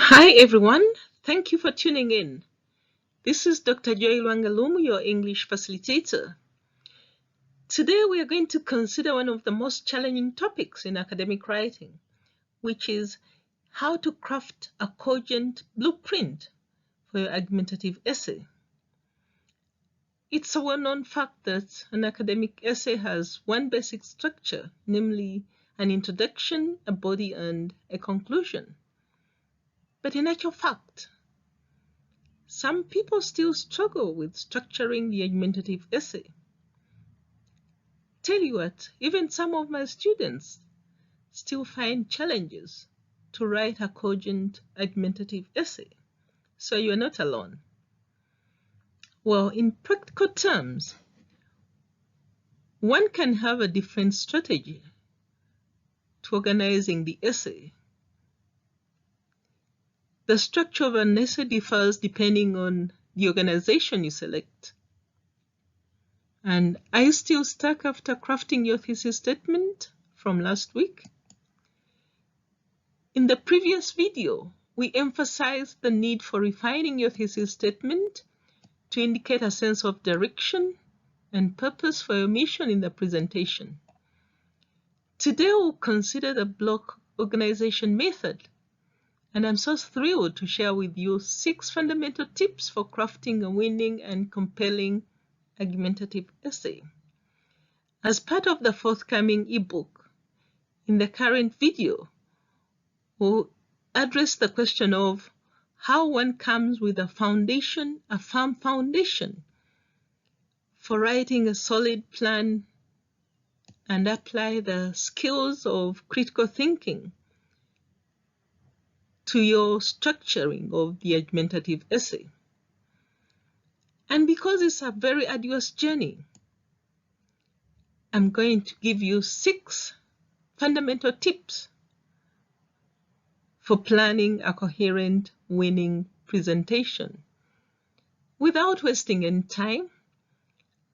Hi everyone, thank you for tuning in. This is Dr. LWANGA-LUMU, your English facilitator. Today we are going to consider one of the most challenging topics in academic writing, which is how to craft a cogent blueprint for your argumentative essay. It's a well-known fact that an academic essay has one basic structure, namely an introduction, a body, and a conclusion. But in actual fact, some people still struggle with structuring the argumentative essay. Tell you what, even some of my students still find challenges to write a cogent argumentative essay. So you're not alone. Well, in practical terms, one can have a different strategy to organizing the essay. The structure of an essay differs depending on the organization you select. And are you still stuck after crafting your thesis statement from last week? In the previous video, we emphasized the need for refining your thesis statement to indicate a sense of direction and purpose for your mission in the presentation. Today, we'll consider the block organization method, and I'm so thrilled to share with you 6 fundamental tips for crafting a winning and compelling argumentative essay. As part of the forthcoming ebook, in the current video, we'll address the question of how one comes with a firm foundation for writing a solid plan and apply the skills of critical thinking to your structuring of the argumentative essay. And because it's a very arduous journey, I'm going to give you 6 fundamental tips for planning a coherent, winning presentation. Without wasting any time,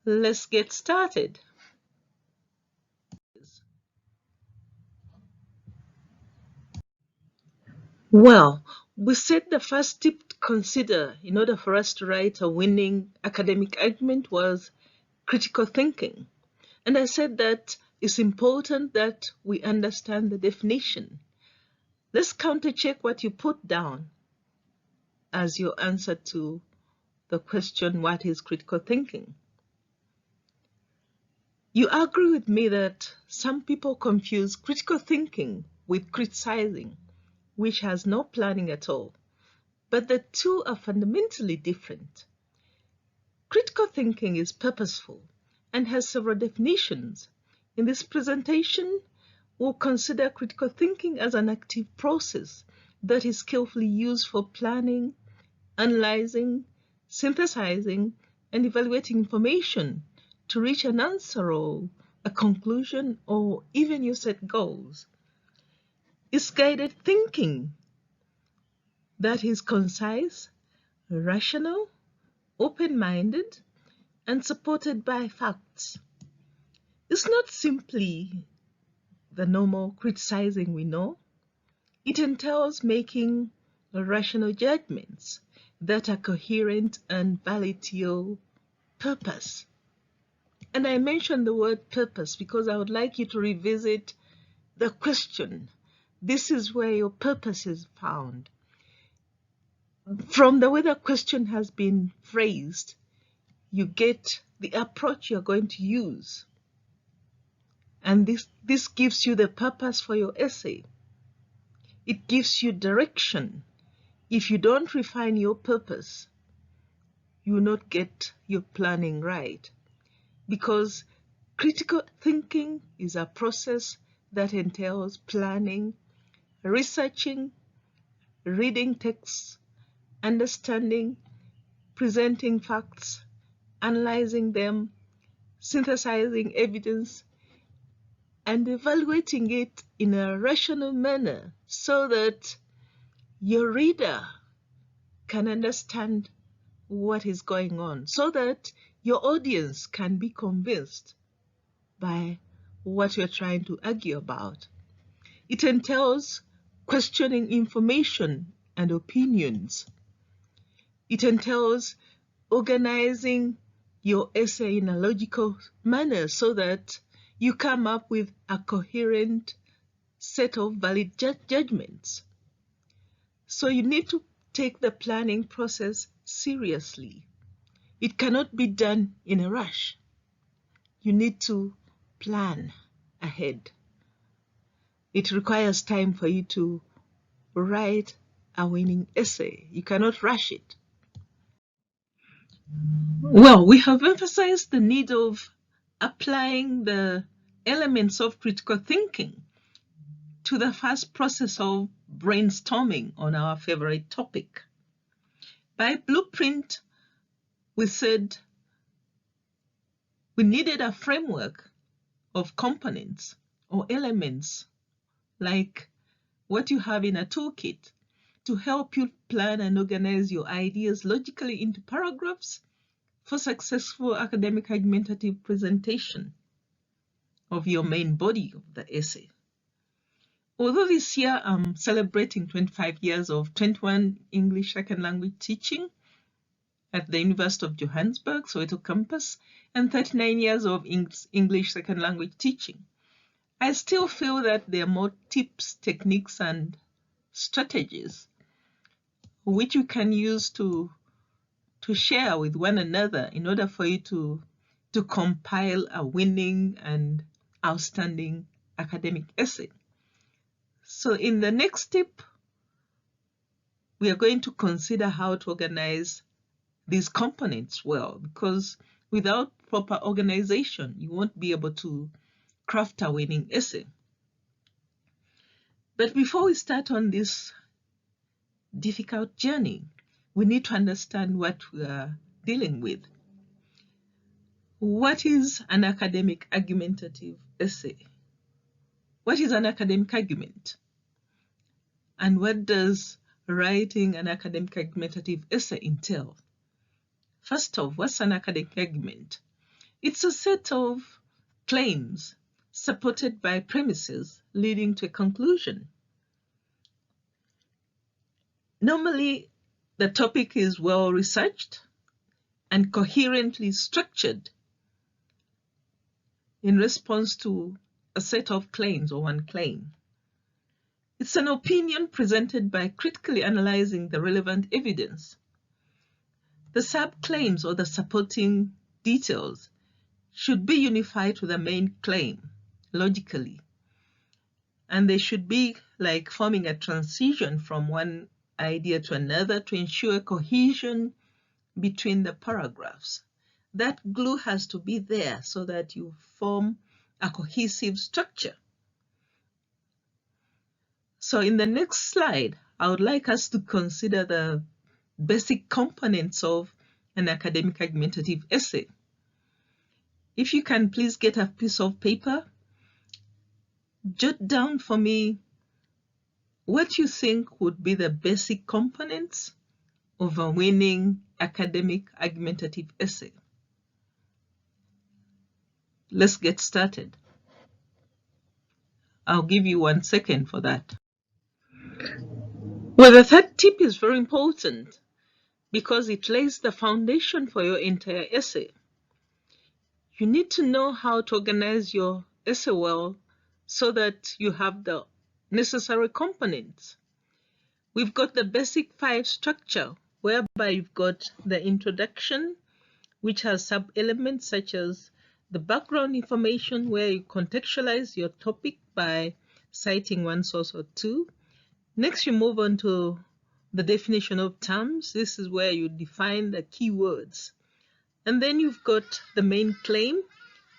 let's get started. Well, we said the first tip to consider in order for us to write a winning academic argument was critical thinking. And I said that it's important that we understand the definition. Let's counter-check what you put down as your answer to the question, what is critical thinking? You agree with me that some people confuse critical thinking with criticizing, which has no planning at all. But the two are fundamentally different. Critical thinking is purposeful and has several definitions. In this presentation, we'll consider critical thinking as an active process that is skillfully used for planning, analyzing, synthesizing, and evaluating information to reach an answer or a conclusion, or even you set goals. It's guided thinking that is concise, rational, open-minded, and supported by facts. It's not simply the normal criticizing we know. It entails making rational judgments that are coherent and valid to your purpose. And I mentioned the word purpose because I would like you to revisit the question. This is where your purpose is found. From the way the question has been phrased, you get the approach you're going to use. And this gives you the purpose for your essay. It gives you direction. If you don't refine your purpose, you will not get your planning right. Because critical thinking is a process that entails planning, researching, reading texts, understanding, presenting facts, analyzing them, synthesizing evidence, and evaluating it in a rational manner so that your reader can understand what is going on, so that your audience can be convinced by what you're trying to argue about. It entails questioning information and opinions. It entails organizing your essay in a logical manner so that you come up with a coherent set of valid judgments. So you need to take the planning process seriously. It cannot be done in a rush. You need to plan ahead. It requires time for you to write a winning essay. You cannot rush it. Well, we have emphasized the need of applying the elements of critical thinking to the first process of brainstorming on our favorite topic. By blueprint, we said we needed a framework of components or elements like what you have in a toolkit to help you plan and organize your ideas logically into paragraphs for successful academic argumentative presentation of your main body of the essay. Although this year I'm celebrating 25 years of 21 English second language teaching at the University of Johannesburg, Soweto campus, and 39 years of English second language teaching, I still feel that there are more tips, techniques, and strategies which you can use to share with one another in order for you to compile a winning and outstanding academic essay. So in the next tip, we are going to consider how to organize these components well, because without proper organization, you won't be able to craft a winning essay. But before we start on this difficult journey, we need to understand what we are dealing with. What is an academic argumentative essay? What is an academic argument? And what does writing an academic argumentative essay entail? First off, what's an academic argument? It's a set of claims supported by premises leading to a conclusion. Normally, the topic is well researched and coherently structured in response to a set of claims or one claim. It's an opinion presented by critically analyzing the relevant evidence. The sub-claims or the supporting details should be unified to the main claim logically, and they should be like forming a transition from one idea to another to ensure cohesion between the paragraphs. That glue has to be there so that you form a cohesive structure. So in the next slide, I would like us to consider the basic components of an academic argumentative essay. If you can please get a piece of paper, jot down for me what you think would be the basic components of a winning academic argumentative essay. Let's get started. I'll give you 1 second for that. Well, the third tip is very important because it lays the foundation for your entire essay. You need to know how to organize your essay well so that you have the necessary components. We've got the basic 5 structure, whereby you've got the introduction, which has sub-elements such as the background information, where you contextualize your topic by citing one source or two. Next, you move on to the definition of terms. This is where you define the keywords. And then you've got the main claim,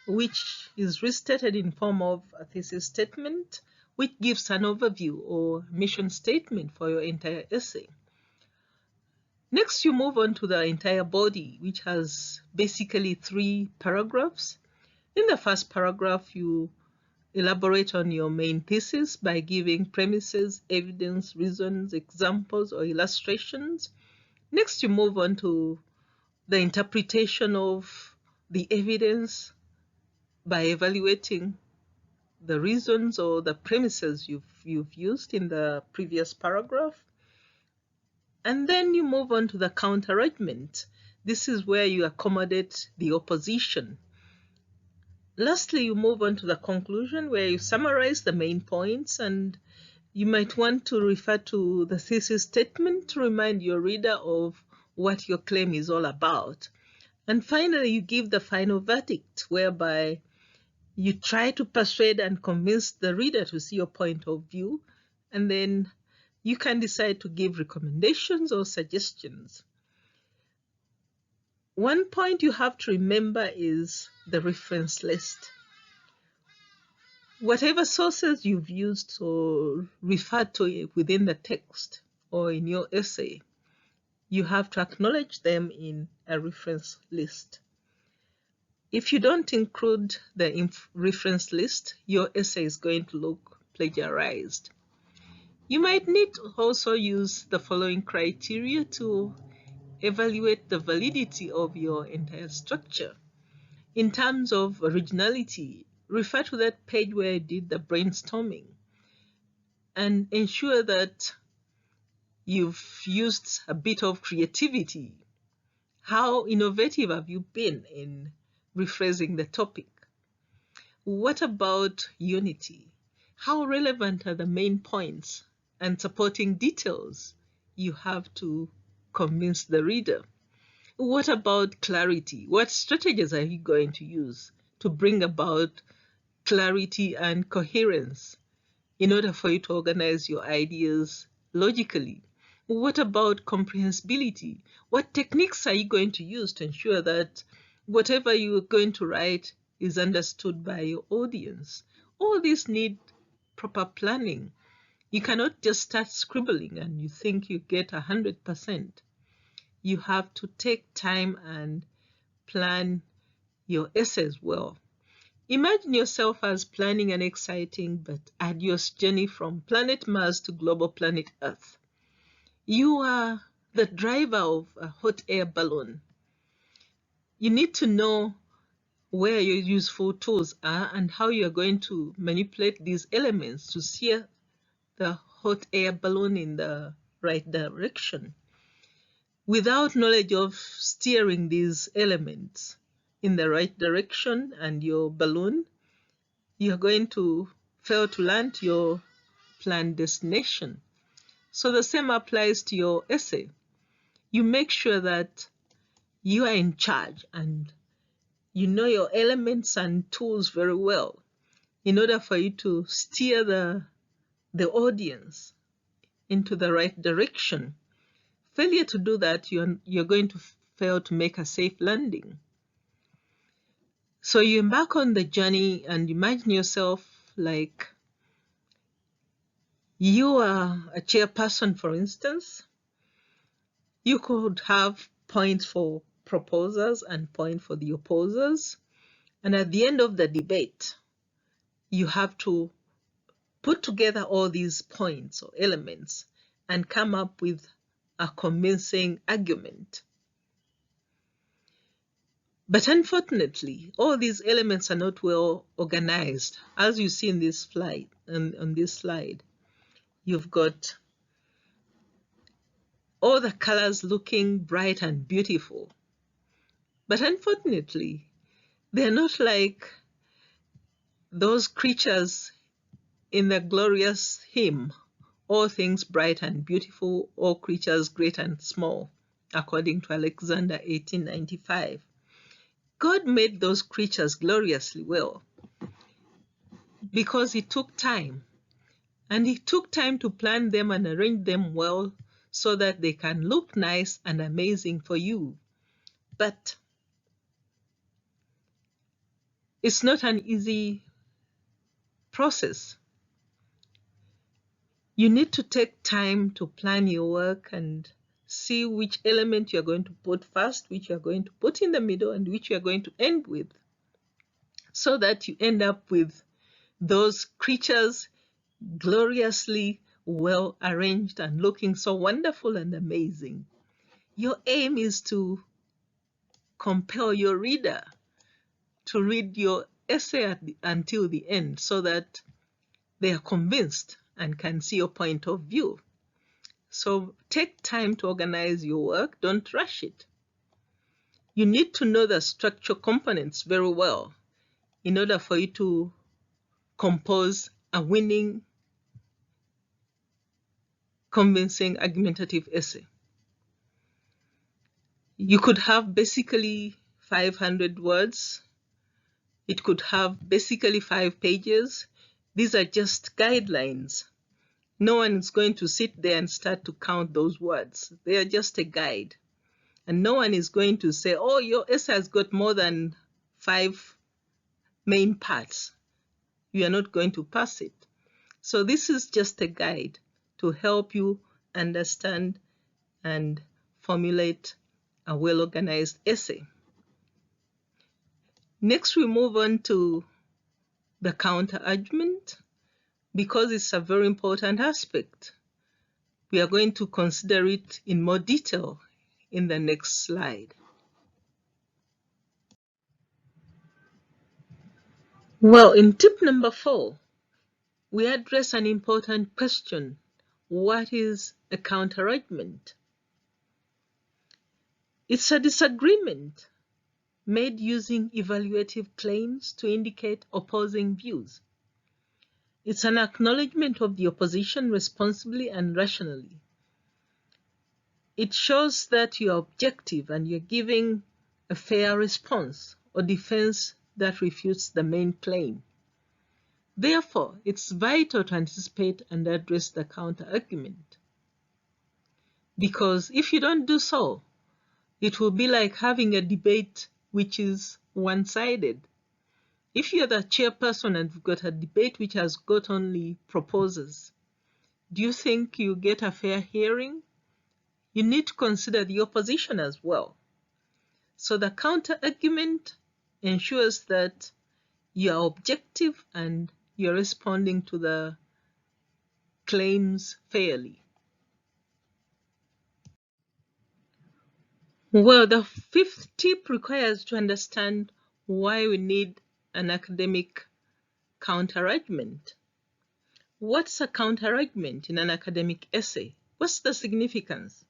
which is restated in form of a thesis statement, which gives an overview or mission statement for your entire essay. Next, you move on to the entire body, which has basically 3 paragraphs. In the first paragraph, you elaborate on your main thesis by giving premises, evidence, reasons, examples, or illustrations. Next, you move on to the interpretation of the evidence by evaluating the reasons or the premises you've used in the previous paragraph. And then you move on to the counter-argument. This is where you accommodate the opposition. Lastly, you move on to the conclusion, where you summarize the main points, and you might want to refer to the thesis statement to remind your reader of what your claim is all about. And finally, you give the final verdict, whereby you try to persuade and convince the reader to see your point of view, and then you can decide to give recommendations or suggestions. One point you have to remember is the reference list. Whatever sources you've used or referred to within the text or in your essay, you have to acknowledge them in a reference list. If you don't include the reference list, your essay is going to look plagiarized. You might need to also use the following criteria to evaluate the validity of your entire structure. In terms of originality, refer to that page where you did the brainstorming and ensure that you've used a bit of creativity. How innovative have you been in rephrasing the topic? What about unity? How relevant are the main points and supporting details you have to convince the reader? What about clarity? What strategies are you going to use to bring about clarity and coherence in order for you to organize your ideas logically? What about comprehensibility? What techniques are you going to use to ensure that whatever you are going to write is understood by your audience? All these need proper planning. You cannot just start scribbling and you think you get 100%. You have to take time and plan your essays well. Imagine yourself as planning an exciting but arduous journey from planet Mars to global planet Earth. You are the driver of a hot air balloon. You need to know where your useful tools are and how you are going to manipulate these elements to steer the hot air balloon in the right direction. Without knowledge of steering these elements in the right direction and your balloon, you're going to fail to land your planned destination. So the same applies to your essay. You make sure that you are in charge and you know your elements and tools very well in order for you to steer the audience into the right direction. Failure to do that, you're going to fail to make a safe landing. So you embark on the journey and imagine yourself like you are a chairperson, for instance. You could have points for proposers and points for the opposers. And at the end of the debate, you have to put together all these points or elements and come up with a convincing argument. But unfortunately, all these elements are not well organized. As you see in this slide, on this slide, you've got all the colors looking bright and beautiful. But unfortunately, they're not like those creatures in the glorious hymn, all things bright and beautiful, all creatures great and small, according to Alexander 1895. God made those creatures gloriously well because He took time. And He took time to plan them and arrange them well so that they can look nice and amazing for you. But it's not an easy process. You need to take time to plan your work and see which element you're going to put first, which you're going to put in the middle, and which you're going to end with, so that you end up with those creatures gloriously well arranged and looking so wonderful and amazing. Your aim is to compel your reader to read your essay until the end so that they are convinced and can see your point of view. So take time to organize your work. Don't rush it. You need to know the structure components very well in order for you to compose a winning, convincing, argumentative essay. You could have basically 500 words. It could have basically 5 pages. These are just guidelines. No one is going to sit there and start to count those words. They are just a guide. And no one is going to say, oh, your essay has got more than 5 main parts. You are not going to pass it. So this is just a guide to help you understand and formulate a well-organized essay. Next, we move on to the counter-argument, because it's a very important aspect. We are going to consider it in more detail in the next slide. Well, in tip number 4, we address an important question. What is a counter-argument? It's a disagreement made using evaluative claims to indicate opposing views. It's an acknowledgement of the opposition responsibly and rationally. It shows that you're objective and you're giving a fair response or defense that refutes the main claim. Therefore, it's vital to anticipate and address the counter-argument. Because if you don't do so, it will be like having a debate which is one-sided. If you're the chairperson and you've got a debate which has got only proposers, do you think you get a fair hearing? You need to consider the opposition as well. So the counter-argument ensures that you're objective and you're responding to the claims fairly. Well, the 5th tip requires to understand why we need an academic counter-argument. What's a counter-argument in an academic essay? What's the significance?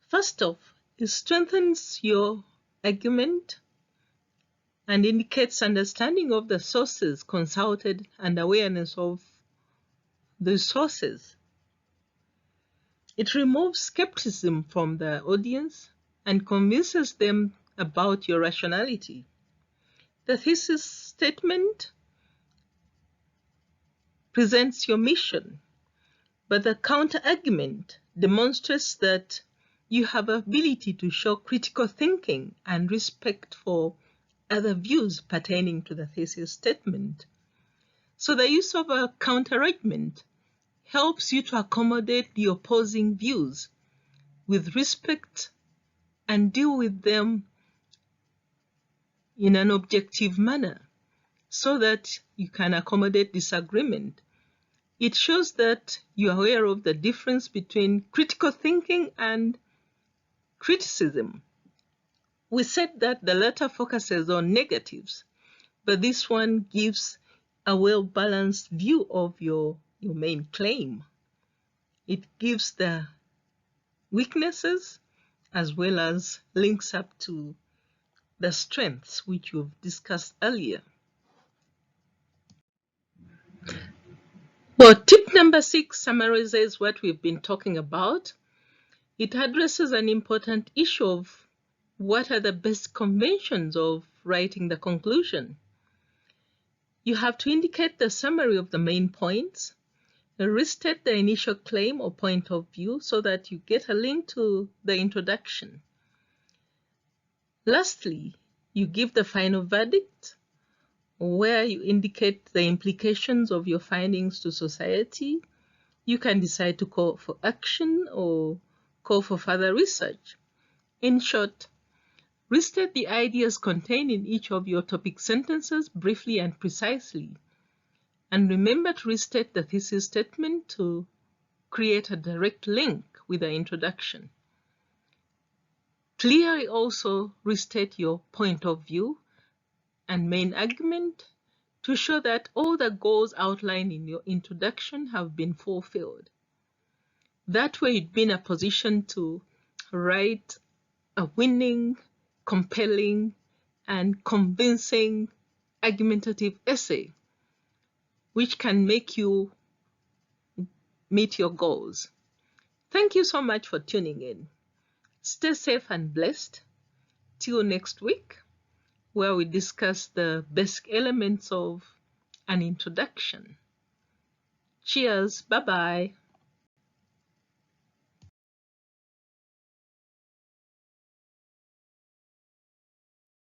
First off, it strengthens your argument and indicates understanding of the sources consulted and awareness of the sources. It removes skepticism from the audience and convinces them about your rationality. The thesis statement presents your mission, but the counter-argument demonstrates that you have ability to show critical thinking and respect for other views pertaining to the thesis statement. So the use of a counter-argument helps you to accommodate the opposing views with respect and deal with them in an objective manner so that you can accommodate disagreement. It shows that you are aware of the difference between critical thinking and criticism. We said that the latter focuses on negatives, but this one gives a well-balanced view of your main claim. It gives the weaknesses as well as links up to the strengths which we've discussed earlier. Well, tip number 6 summarizes what we've been talking about. It addresses an important issue of what are the best conventions of writing the conclusion. You have to indicate the summary of the main points, restate the initial claim or point of view so that you get a link to the introduction. Lastly, you give the final verdict where you indicate the implications of your findings to society. You can decide to call for action or call for further research. In short, restate the ideas contained in each of your topic sentences briefly and precisely. And remember to restate the thesis statement to create a direct link with the introduction. Clearly also restate your point of view and main argument to show that all the goals outlined in your introduction have been fulfilled. That way you'd be in a position to write a winning, compelling, and convincing argumentative essay, which can make you meet your goals. Thank you so much for tuning in. Stay safe and blessed. Till next week, where we discuss the basic elements of an introduction. Cheers. Bye-bye.